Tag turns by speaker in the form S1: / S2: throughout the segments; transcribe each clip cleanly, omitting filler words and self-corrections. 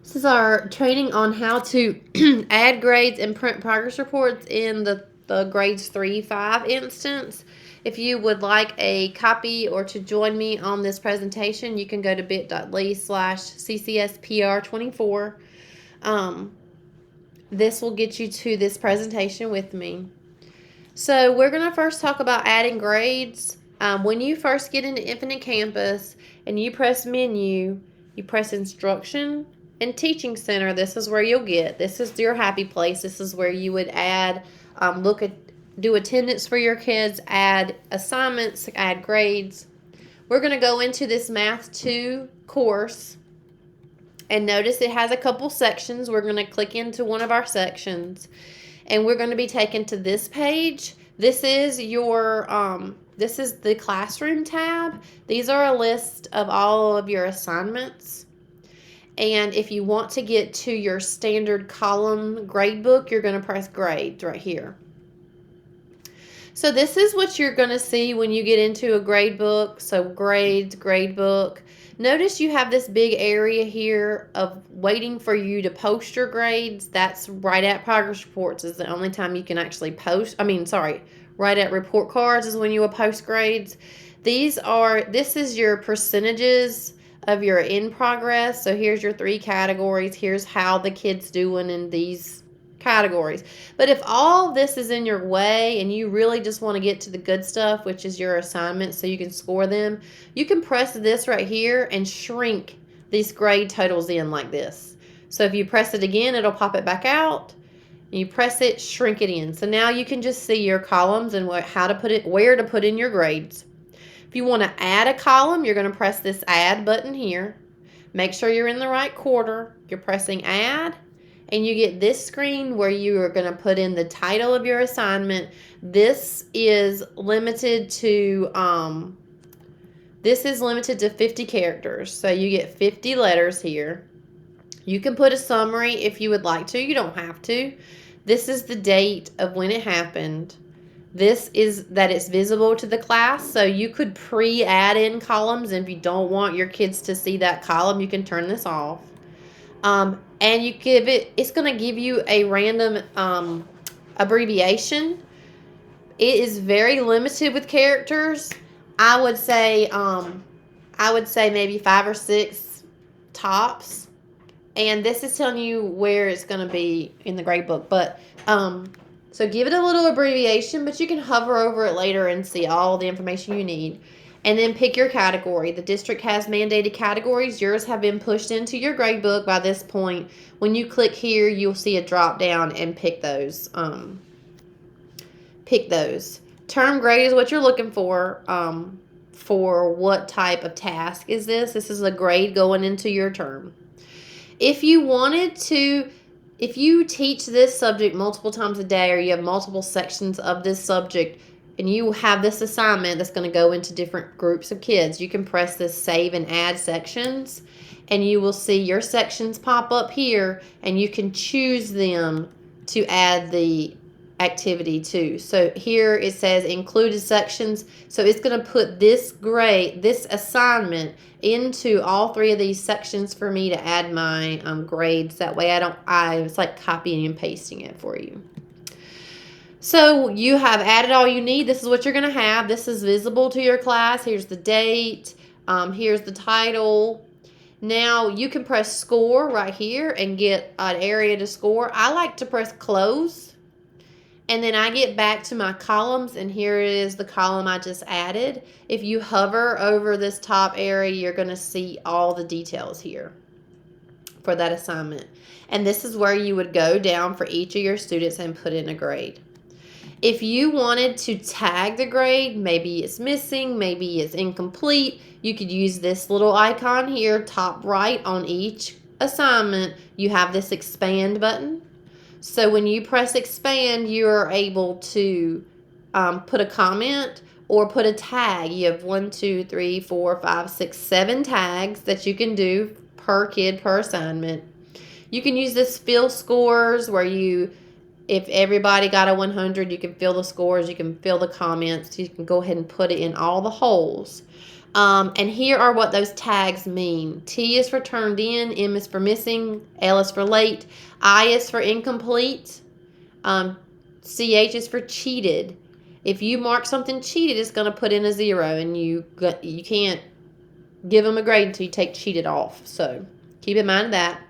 S1: This is our training on how to add grades and print progress reports in the grades 3-5 instance. If you would like a copy or to join me on this presentation, you can go to bit.ly/ccspr24. This will get you to this presentation with me. So we're going to first talk about adding grades. When you first get into Infinite Campus and you press menu, you press instruction and teaching center. This is where you'll get. This is your happy place. This is where you would add, do attendance for your kids, add assignments, add grades. We're going to go into this Math 2 course. And notice it has a couple sections. We're going to click into one of our sections. And we're going to be taken to this page. This is your this is the classroom tab. These are a list of all of your assignments. And if you want to get to your standard column grade book, you're going to press grades right here. So this is what you're going to see when you get into a grade book. So grades, grade book. Notice you have this big area here of waiting for you to post your grades. That's right at progress reports is the only time you can actually post. Right at report cards is when you will post grades. This is your percentages of your in progress. So here's your 3 categories. Here's how the kid's doing in these categories. But if all this is in your way and you really just want to get to the good stuff, which is your assignments so you can score them, you can press this right here and shrink these grade totals in like this. So if you press it again, it'll pop it back out. You press it, shrink it in. So now you can just see your columns and where to put in your grades. If you want to add a column, you're going to press this add button here. Make sure you're in the right quarter. You're pressing add. And you get this screen where you are going to put in the title of your assignment. This is limited to 50 characters. So you get 50 letters here. You can put a summary if you would like to. You don't have to. This is the date of when it happened. This is that it's visible to the class. So you could pre-add in columns. And if you don't want your kids to see that column, you can turn this off. And it's going to give you a random abbreviation. It is very limited with characters. I would say maybe 5 or 6 tops. And this is telling you where it's going to be in the grade book. But so give it a little abbreviation, but you can hover over it later and see all the information you need. And then pick your category. The district has mandated categories. Yours have been pushed into your grade book by this point. When you click here, you'll see a drop down and pick those. Term grade is what you're looking for. For what type of task is this? This is a grade going into your term. If you teach this subject multiple times a day or you have multiple sections of this subject, and you have this assignment that's going to go into different groups of kids, you can press this save and add sections, and you will see your sections pop up here, and you can choose them to add the activity to. So here it says included sections. So it's going to put this assignment into all 3 of these sections for me to add my grades. That way it's like copying and pasting it for you. So you have added all you need. This is what you're going to have. This is visible to your class. Here's the date. Here's the title. Now you can press score right here and get an area to score. I like to press close. And then I get back to my columns, and here is the column I just added. If you hover over this top area, you're going to see all the details here for that assignment. And this is where you would go down for each of your students and put in a grade. If you wanted to tag the grade, maybe it's missing, maybe it's incomplete, you could use this little icon here, top right on each assignment. You have this expand button. So when you press expand, you are able to put a comment or put a tag. You have 1, 2, 3, 4, 5, 6, 7 tags that you can do per kid per assignment. You can use this fill scores where if everybody got a 100, you can fill the scores, you can fill the comments, you can go ahead and put it in all the holes. And here are what those tags mean. T is for turned in, M is for missing, L is for late, I is for incomplete, CH is for cheated. If you mark something cheated, it's going to put in a 0, and you can't give them a grade until you take cheated off. So keep in mind that.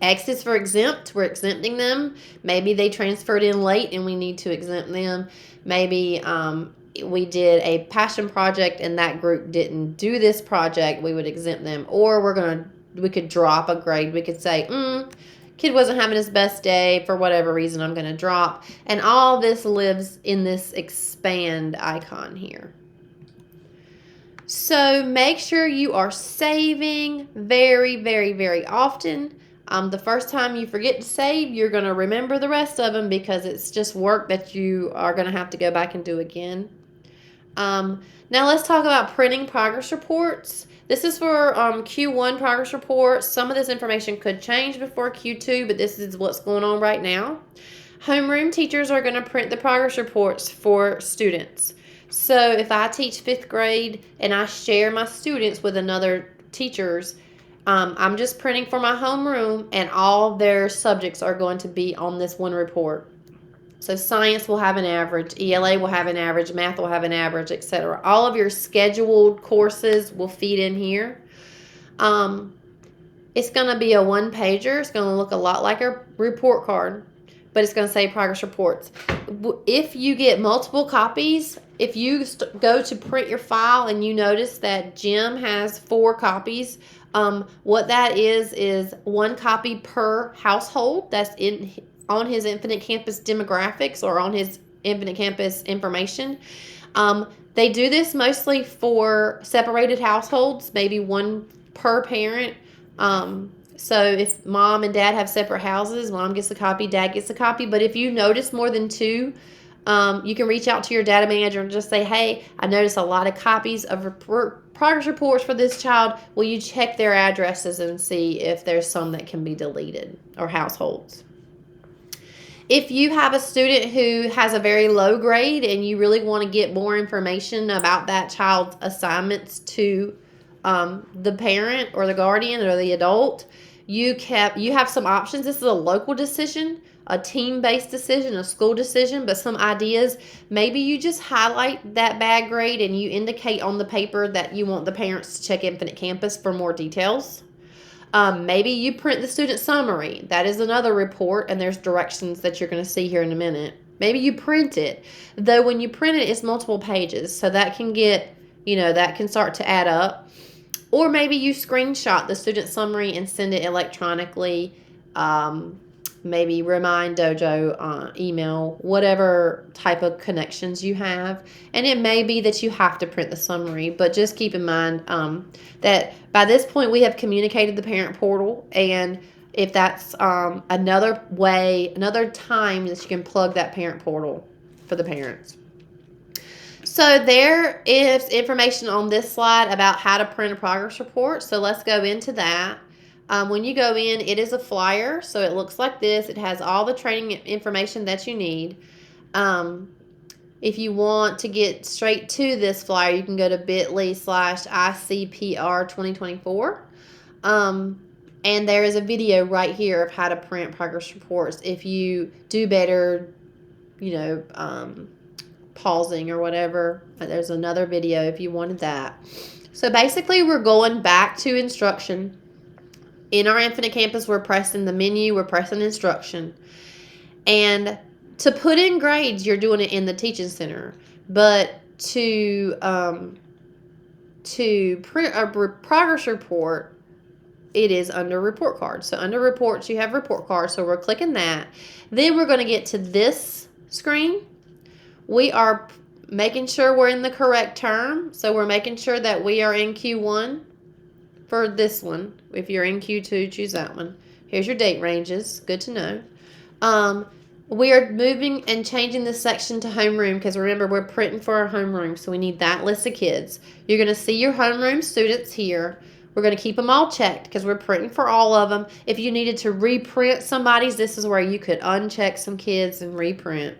S1: X is for exempt. We're exempting them. Maybe they transferred in late and we need to exempt them. Maybe we did a passion project and that group didn't do this project. We would exempt them. Or we could drop a grade. We could say, kid wasn't having his best day for whatever reason, I'm going to drop. And all this lives in this expand icon here. So make sure you are saving very, very, very often. The first time you forget to save, you're going to remember the rest of them because it's just work that you are going to have to go back and do again. Now let's talk about printing progress reports. This is for Q1 progress reports. Some of this information could change before Q2, but this is what's going on right now. Homeroom teachers are going to print the progress reports for students. So if I teach 5th grade and I share my students with another teachers, I'm just printing for my homeroom, and all their subjects are going to be on this one report. So science will have an average, ELA will have an average, math will have an average, etc. All of your scheduled courses will feed in here. It's going to be a one-pager. It's going to look a lot like a report card, but it's going to say progress reports. If you get multiple copies, if you go to print your file and you notice that Jim has 4 copies, what that is 1 copy per household that's on his Infinite Campus demographics or on his Infinite Campus information. They do this mostly for separated households, maybe 1 per parent. So if mom and dad have separate houses, mom gets a copy, dad gets a copy. But if you notice more than 2, you can reach out to your data manager and just say, hey, I noticed a lot of copies of progress reports for this child. Will you check their addresses and see if there's some that can be deleted, or households? If you have a student who has a very low grade and you really want to get more information about that child's assignments to the parent or the guardian or the adult, you have some options. This is a local decision, a team-based decision, a school decision, but some ideas. Maybe you just highlight that bad grade and you indicate on the paper that you want the parents to check Infinite Campus for more details. Maybe you print the student summary. That is another report, and there's directions that you're going to see here in a minute. Maybe you print it, though when you print it, it's multiple pages, so that can get, that can start to add up. Or maybe you screenshot the student summary and send it electronically, maybe Remind Dojo, email, whatever type of connections you have. And it may be that you have to print the summary, but just keep in mind that by this point we have communicated the parent portal, and if that's another time that you can plug that parent portal for the parents. So there is information on this slide about how to print a progress report. So let's go into that. When you go in, it is a flyer, so it looks like this. It has all the training information that you need. If you want to get straight to this flyer, you can go to bit.ly/ICPR 2024. And there is a video right here of how to print progress reports. If you do better, pausing or whatever, there's another video if you wanted that. So basically, we're going back to instruction. In our Infinite Campus, we're pressing the menu, we're pressing instruction. And to put in grades, you're doing it in the Teaching Center. But to print a progress report, it is under report card. So under reports, you have report card. So we're clicking that. Then we're going to get to this screen. We are making sure we're in the correct term. So we're making sure that we are in Q1 for this one. If you're in Q2, choose that one. Here's your date ranges. Good to know. We are moving and changing this section to homeroom because remember, we're printing for our homeroom. So we need that list of kids. You're going to see your homeroom students here. We're going to keep them all checked because we're printing for all of them. If you needed to reprint somebody's, this is where you could uncheck some kids and reprint.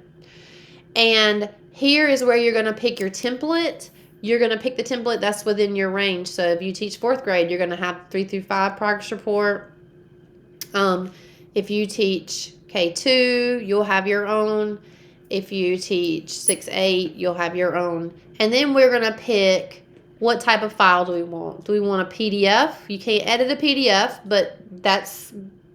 S1: And here is where you're going to pick your template. you're going to pick the template that's within your range. So if you teach 4th grade, you're going to have 3 through 5 progress report. If you teach K2, you'll have your own. If you teach 6-8, you'll have your own. And then we're going to pick what type of file do we want. Do we want a PDF? You can't edit a PDF, but that's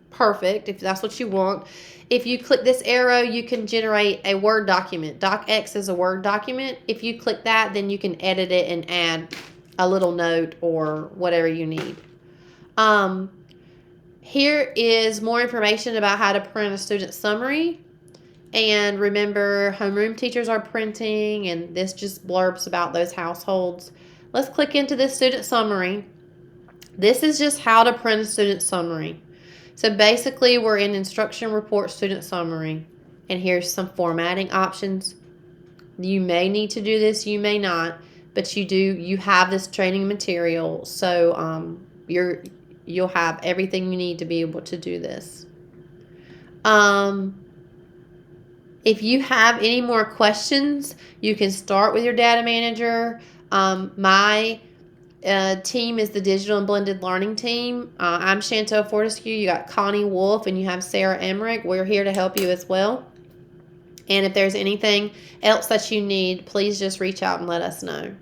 S1: perfect if that's what you want. If you click this arrow, you can generate a Word document. DocX is a Word document. If you click that, then you can edit it and add a little note or whatever you need. Here is more information about how to print a student summary. And remember, homeroom teachers are printing, and this just blurbs about those households. Let's click into this student summary. This is just how to print a student summary. So basically, we're in instruction report student summary. And here's some formatting options. You may need to do this, you may not, but you have this training material. So you'll have everything you need to be able to do this. If you have any more questions, you can start with your data manager. My team is the digital and blended learning team. I'm Chantel Fortescue. You got Connie Wolf and you have Sarah Emmerich. We're here to help you as well. And if there's anything else that you need, please just reach out and let us know.